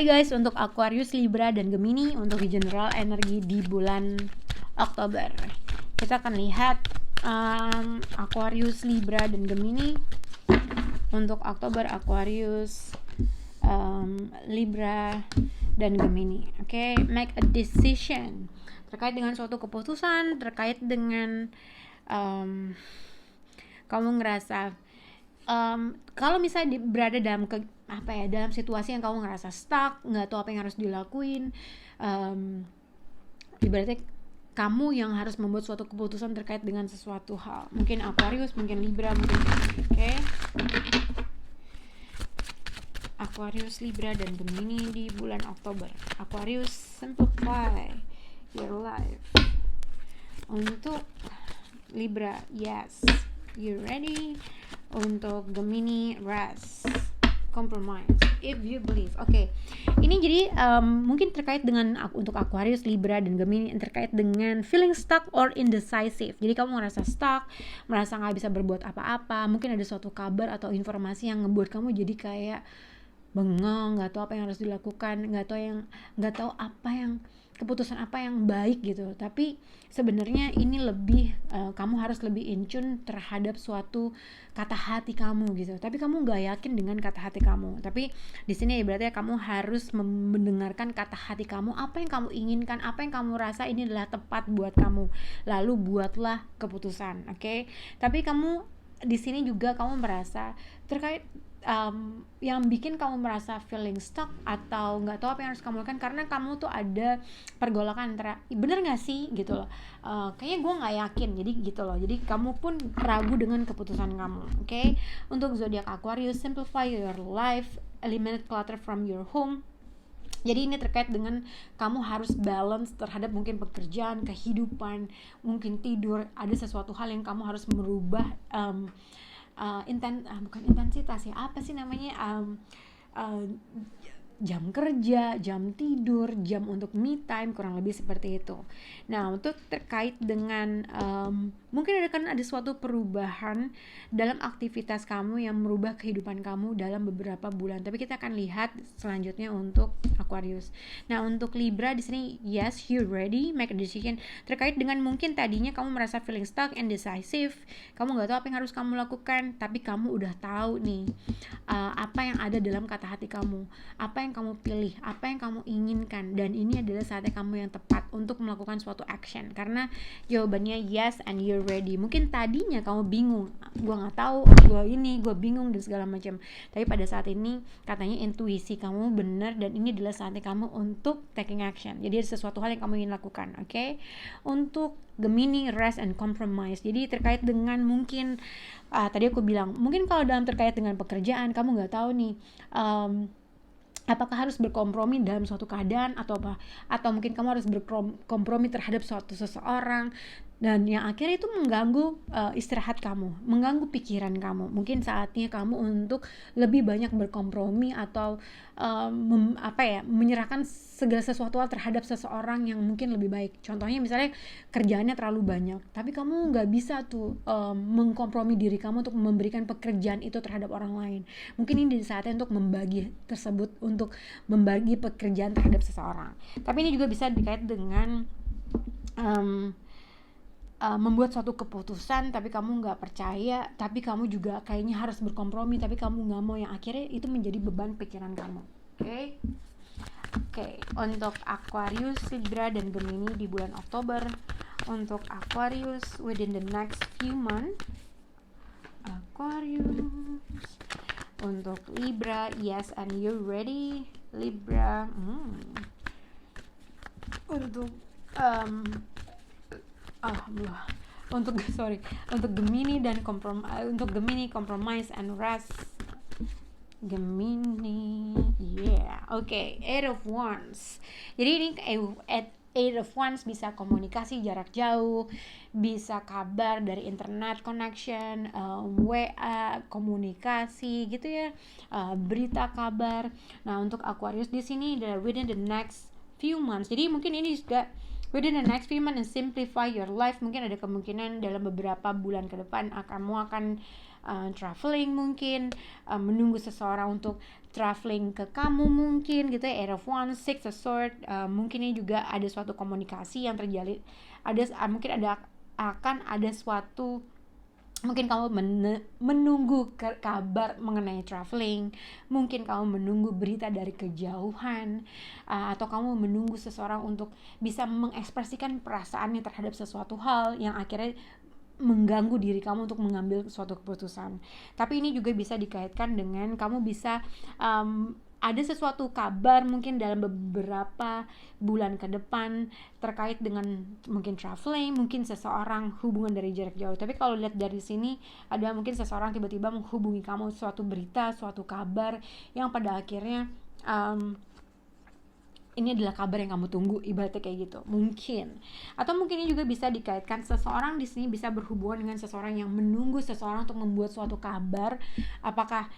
Hai guys, untuk Aquarius, Libra, dan Gemini untuk general energi di bulan Oktober. Kita akan lihat Aquarius, Libra, dan Gemini untuk Oktober. Aquarius, Libra, dan Gemini. Oke, make a decision terkait dengan suatu keputusan, terkait dengan kamu ngerasa kalau misalnya berada dalam dalam situasi yang kamu ngerasa stuck, nggak tahu apa yang harus dilakuin, ibaratnya kamu yang harus membuat suatu keputusan terkait dengan sesuatu hal. Mungkin Aquarius, mungkin Libra, mungkin Aquarius, Libra, dan Gemini di bulan Oktober. Aquarius, simplify your life. Untuk Libra, yes, you ready. Untuk Gemini, rest, compromise, if you believe. Ini jadi mungkin terkait dengan untuk Aquarius, Libra, dan Gemini, terkait dengan feeling stuck or indecisive. Jadi kamu merasa stuck, merasa nggak bisa berbuat apa-apa. Mungkin ada suatu kabar atau informasi yang ngebuat kamu jadi kayak bengong, nggak tahu apa yang harus dilakukan, nggak tahu apa yang keputusan apa yang baik gitu. Tapi sebenarnya ini lebih kamu harus lebih in tune terhadap suatu kata hati kamu gitu. Tapi kamu nggak yakin dengan kata hati kamu. Tapi di sini berarti kamu harus mendengarkan kata hati kamu, apa yang kamu inginkan, apa yang kamu rasa ini adalah tepat buat kamu. Lalu buatlah keputusan, oke? Tapi kamu di sini juga kamu merasa terkait yang bikin kamu merasa feeling stuck atau nggak tahu apa yang harus kamu lakukan karena kamu tuh ada pergolakan antara bener nggak sih gitu loh, kayaknya gue nggak yakin, jadi gitu loh, jadi kamu pun ragu dengan keputusan kamu. Oke? Untuk zodiak Aquarius, simplify your life, eliminate clutter from your home. Jadi ini terkait dengan kamu harus balance terhadap mungkin pekerjaan, kehidupan, mungkin tidur, ada sesuatu hal yang kamu harus merubah, bukan intensitas ya, apa sih namanya, jam kerja, jam tidur, jam untuk me time, kurang lebih seperti itu. Nah, untuk terkait dengan mungkin ada suatu perubahan dalam aktivitas kamu yang merubah kehidupan kamu dalam beberapa bulan. Tapi kita akan lihat selanjutnya untuk Aquarius. Nah, untuk Libra di sini, yes, you ready, make a decision terkait dengan mungkin tadinya kamu merasa feeling stuck, indecisive, kamu nggak tahu apa yang harus kamu lakukan, tapi kamu udah tahu nih apa yang ada dalam kata hati kamu, apa yang kamu pilih, apa yang kamu inginkan, dan ini adalah saatnya kamu yang tepat untuk melakukan suatu action karena jawabannya yes and you're ready. Mungkin tadinya kamu bingung, gue nggak tahu, gue bingung dan segala macam, tapi pada saat ini katanya intuisi kamu benar dan ini adalah saatnya kamu untuk taking action. Jadi ada sesuatu hal yang kamu ingin lakukan. Oke? Untuk Gemini, rest and compromise. Jadi terkait dengan mungkin tadi aku bilang mungkin kalau dalam terkait dengan pekerjaan kamu nggak tahu nih, apakah harus berkompromi dalam suatu keadaan atau mungkin kamu harus berkompromi terhadap suatu seseorang, dan yang akhirnya itu mengganggu istirahat kamu, mengganggu pikiran kamu. Mungkin saatnya kamu untuk lebih banyak berkompromi atau menyerahkan segala sesuatu terhadap seseorang yang mungkin lebih baik. Contohnya misalnya kerjaannya terlalu banyak, tapi kamu nggak bisa tuh mengkompromi diri kamu untuk memberikan pekerjaan itu terhadap orang lain. Mungkin ini saatnya untuk membagi pekerjaan terhadap seseorang. Tapi ini juga bisa dikait dengan membuat suatu keputusan tapi kamu nggak percaya, tapi kamu juga kayaknya harus berkompromi tapi kamu nggak mau, yang akhirnya itu menjadi beban pikiran kamu. Oke, untuk Aquarius, Libra, dan Gemini di bulan Oktober. Untuk Aquarius within the next few months, Aquarius. Untuk Libra, yes and you ready, Libra. Untuk untuk Gemini dan untuk Gemini, compromise and rest. Gemini, Eight of Wands. Jadi ini Eight of Wands bisa komunikasi jarak jauh, bisa kabar dari internet connection, WA, komunikasi gitu ya, berita kabar. Nah, untuk Aquarius di sini within the next few months. Jadi mungkin ini juga within the next few months and simplify your life. Mungkin ada kemungkinan dalam beberapa bulan ke depan kamu akan traveling, mungkin menunggu seseorang untuk traveling ke kamu, mungkin gitu ya. 8 of Wands, 6 of Swords, mungkin ini juga ada suatu komunikasi yang terjalin, mungkin akan ada suatu, mungkin kamu menunggu kabar mengenai traveling, mungkin kamu menunggu berita dari kejauhan, atau kamu menunggu seseorang untuk bisa mengekspresikan perasaannya terhadap sesuatu hal yang akhirnya mengganggu diri kamu untuk mengambil suatu keputusan. Tapi ini juga bisa dikaitkan dengan kamu bisa ada sesuatu kabar mungkin dalam beberapa bulan ke depan terkait dengan mungkin traveling, mungkin seseorang, hubungan dari jarak jauh. Tapi kalau lihat dari sini, ada mungkin seseorang tiba-tiba menghubungi kamu, suatu berita, suatu kabar yang pada akhirnya ini adalah kabar yang kamu tunggu, ibaratnya kayak gitu, mungkin. Atau mungkin ini juga bisa dikaitkan seseorang di sini bisa berhubungan dengan seseorang yang menunggu seseorang untuk membuat suatu kabar, apakah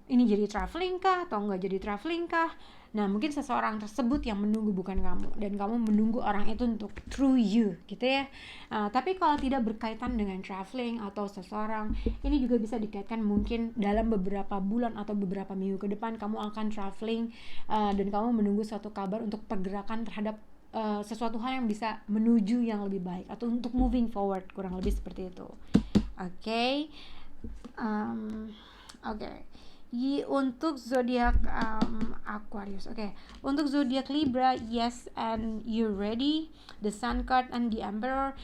ini jadi traveling kah atau enggak jadi traveling kah. Nah, mungkin seseorang tersebut yang menunggu, bukan kamu, dan kamu menunggu orang itu untuk through you gitu ya. Tapi kalau tidak berkaitan dengan traveling atau seseorang, ini juga bisa dikaitkan mungkin dalam beberapa bulan atau beberapa minggu ke depan kamu akan traveling, dan kamu menunggu suatu kabar untuk pergerakan terhadap sesuatu hal yang bisa menuju yang lebih baik atau untuk moving forward, kurang lebih seperti itu. Oke. Untuk zodiak Aquarius, untuk zodiak Libra, yes, and you ready, the Sun card and the Emperor.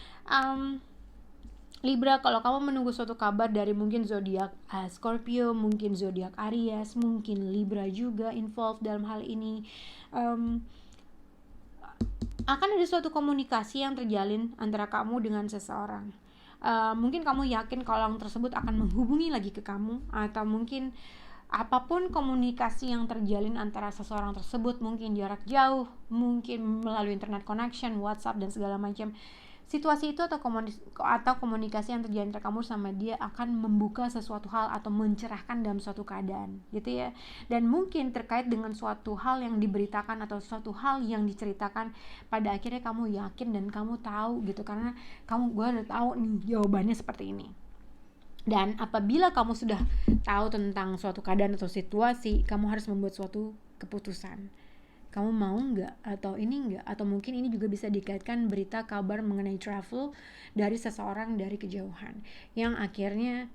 Libra, kalau kamu menunggu suatu kabar dari mungkin zodiak Scorpio, mungkin zodiak Aries, mungkin Libra juga involved dalam hal ini, akan ada suatu komunikasi yang terjalin antara kamu dengan seseorang. Mungkin kamu yakin kalau orang tersebut akan menghubungi lagi ke kamu, atau mungkin apapun komunikasi yang terjalin antara seseorang tersebut, mungkin jarak jauh, mungkin melalui internet connection, WhatsApp dan segala macam. Situasi itu atau komunikasi yang terjalin antara kamu sama dia akan membuka sesuatu hal atau mencerahkan dalam suatu keadaan gitu ya. Dan mungkin terkait dengan suatu hal yang diberitakan atau suatu hal yang diceritakan, pada akhirnya kamu yakin dan kamu tahu gitu, karena gue udah tahu nih jawabannya seperti ini. Dan apabila kamu sudah tahu tentang suatu keadaan atau situasi, kamu harus membuat suatu keputusan. Kamu mau nggak atau ini nggak, atau mungkin ini juga bisa dikaitkan berita kabar mengenai travel dari seseorang dari kejauhan yang akhirnya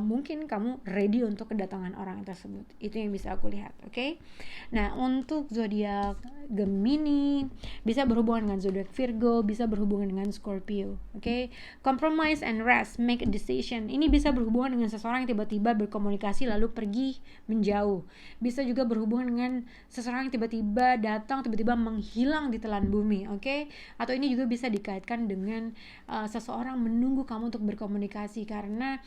mungkin kamu ready untuk kedatangan orang tersebut. Itu yang bisa aku lihat. Oke. Nah, untuk zodiak Gemini bisa berhubungan dengan zodiak Virgo, bisa berhubungan dengan Scorpio. Oke. Compromise and rest, make a decision. Ini bisa berhubungan dengan seseorang yang tiba-tiba berkomunikasi lalu pergi menjauh. Bisa juga berhubungan dengan seseorang yang tiba-tiba datang, tiba-tiba menghilang di telan bumi. Oke. Atau ini juga bisa dikaitkan dengan seseorang menunggu kamu untuk berkomunikasi, karena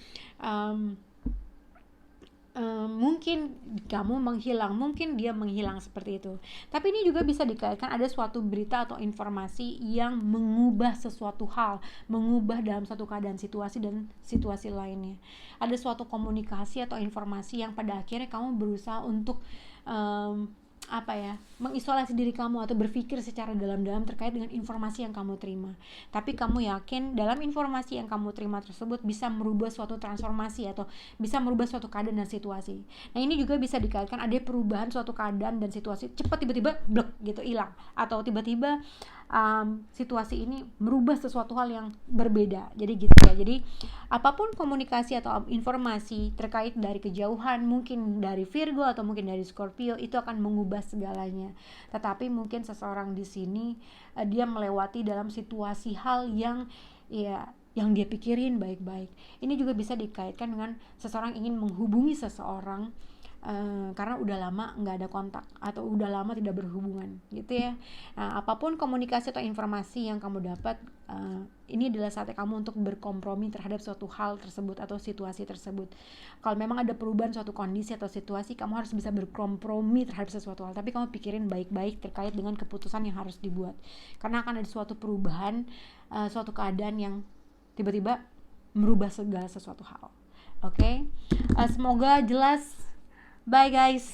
mungkin kamu menghilang, mungkin dia menghilang, seperti itu. Tapi ini juga bisa dikaitkan ada suatu berita atau informasi yang mengubah sesuatu hal, mengubah dalam satu keadaan, situasi dan situasi lainnya. Ada suatu komunikasi atau informasi yang pada akhirnya kamu berusaha untuk mengisolasi diri kamu atau berpikir secara dalam-dalam terkait dengan informasi yang kamu terima. Tapi kamu yakin dalam informasi yang kamu terima tersebut bisa merubah suatu transformasi atau bisa merubah suatu keadaan dan situasi. Nah, ini juga bisa dikaitkan ada perubahan suatu keadaan dan situasi cepat, tiba-tiba blek gitu hilang, atau tiba-tiba situasi ini merubah sesuatu hal yang berbeda. Jadi gitu ya. Jadi apapun komunikasi atau informasi terkait dari kejauhan, mungkin dari Virgo atau mungkin dari Scorpio, itu akan mengubah segalanya. Tetapi mungkin seseorang di sini dia melewati dalam situasi hal yang dia pikirin baik-baik. Ini juga bisa dikaitkan dengan seseorang ingin menghubungi seseorang karena udah lama nggak ada kontak atau udah lama tidak berhubungan gitu ya. Nah, apapun komunikasi atau informasi yang kamu dapat, ini adalah saatnya kamu untuk berkompromi terhadap suatu hal tersebut atau situasi tersebut. Kalau memang ada perubahan suatu kondisi atau situasi, kamu harus bisa berkompromi terhadap sesuatu hal, tapi kamu pikirin baik-baik terkait dengan keputusan yang harus dibuat, karena akan ada suatu perubahan, suatu keadaan yang tiba-tiba merubah segala sesuatu hal. Oke. Semoga jelas. Bye guys.